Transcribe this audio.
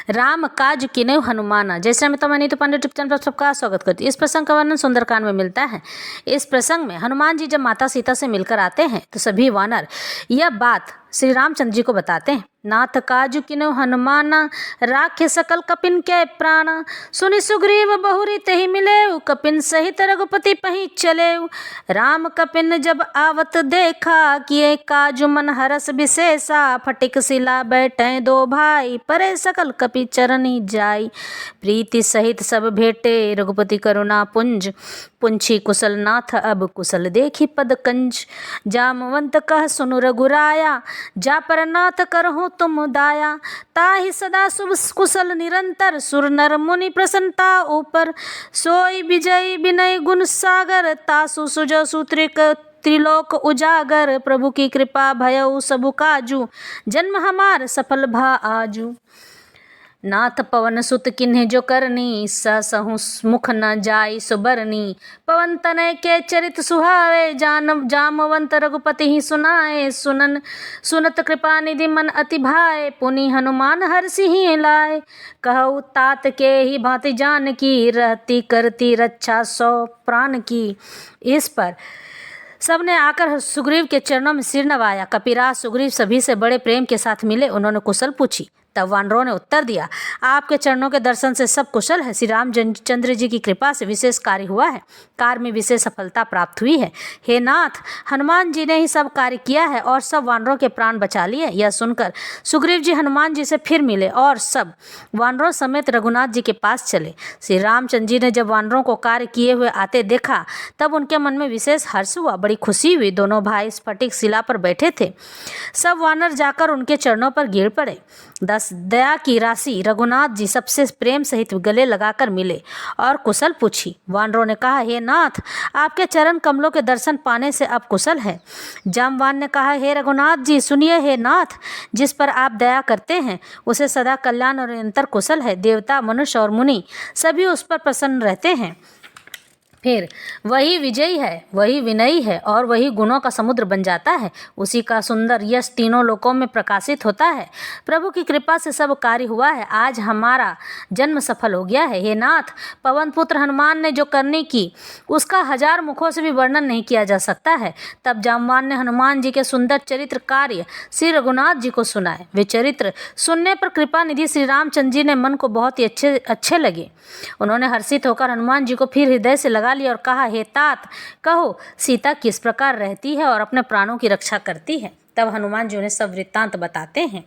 राम काज किनेहु हनुमाना। जय श्री राम तो Neetu Pandey YouTube channel पर सबका स्वागत करती हूँ। इस प्रसंग का वर्णन सुंदरकांड में मिलता है। इस प्रसंग में हनुमान जी जब माता सीता से मिलकर आते हैं तो सभी वानर यह बात श्री रामचंद्र जी को बताते हैं। नाथ काजु किनो हनुमाना, राखे सकल कपिन के प्राण। सुनि सुग्रीव बहुरी तेहि मिलेउ, कपिन सहित रघुपति पहि चलेउ। राम कपिन जब आवत देखा, किए काजु मन हरस विशेषा। फटिक शिला बैठे दो भाई, परे सकल कपि चरनी जाई। प्रीति सहित सब भेटे, रघुपति करुणा पुंज। पुंछी कुशल नाथ अब, कुशल देखी पद कंज। जामवंत कह सुनु रघुराया, जा पर नाथ करहु तुम दाया। ताहि सदा शुभ कुशल निरंतर, सुर नर मुनि प्रसन्नता ऊपर। सोई विजय विनय गुण सागर, तासु सुजो सूत्रिक त्रिलोक उजागर। प्रभु की कृपा भयउ सबु काजू, जन्म हमार सफल भा आजू। नाथ पवन सुत किन्ह जो करनी, सहु मुख न जाई सुबरनी। पवन तनय के चरित सुहावे, जामवंत रघुपति ही सुनाए। सुनत कृपा निधि मन अति भाए, पुनि हनुमान हर्षि ही लाए। कहु तात के ही भांति जान की, रहती करती रक्षा सौ प्राण की। इस पर सबने आकर सुग्रीव के चरणों में सिर नवाया। कपिराज सुग्रीव सभी से बड़े प्रेम के साथ मिले। उन्होंने कुशल पूछी। तब वानरों ने उत्तर दिया, आपके चरणों के दर्शन से सब कुशल है। श्री रामचंद्र जी की कृपा से विशेष कार्य हुआ है, कार्य में विशेष सफलता प्राप्त हुई है। हे नाथ, हनुमान जी ने ही सब कार्य किया है और सब वानरों के प्राण बचा लिए। यह सुनकर सुग्रीव जी हनुमान जी से फिर मिले और सब वानरों समेत रघुनाथ जी के पास चले। श्री रामचंद्र जी ने जब वानरों को कार्य किए हुए आते देखा तब उनके मन में विशेष हर्ष हुआ, बड़ी खुशी हुई। दोनों भाई स्फटिक शिला पर बैठे थे। सब वानर जाकर उनके चरणों पर गिर पड़े। दया की राशि रघुनाथ जी सबसे प्रेम सहित गले लगाकर मिले और कुशल पूछी। वानरों ने कहा, हे नाथ, आपके चरण कमलों के दर्शन पाने से अब कुशल है। जामवान ने कहा, हे रघुनाथ जी सुनिए। हे नाथ, जिस पर आप दया करते हैं उसे सदा कल्याण और निरंतर कुशल है। देवता, मनुष्य और मुनि सभी उस पर प्रसन्न रहते हैं। फिर वही विजयी है, वही विनयी है और वही गुणों का समुद्र बन जाता है। उसी का सुंदर यश तीनों लोकों में प्रकाशित होता है। प्रभु की कृपा से सब कार्य हुआ है। आज हमारा जन्म सफल हो गया है। हे नाथ, पवन पुत्र हनुमान ने जो करनी की उसका 1000 मुखों से भी वर्णन नहीं किया जा सकता है। तब जामवान ने हनुमान जी के सुंदर चरित्र कार्य श्री रघुनाथ जी को सुनाए। वे चरित्र सुनने पर कृपा निधि श्री रामचंद्र जी ने मन को बहुत ही अच्छे लगे। उन्होंने हर्षित होकर हनुमान जी को फिर हृदय से लगा लिया और कहा, हे तात, कहो सीता किस प्रकार रहती है और अपने प्राणों की रक्षा करती है। तब हनुमान जी उन्हें सब वृत्तांत बताते हैं।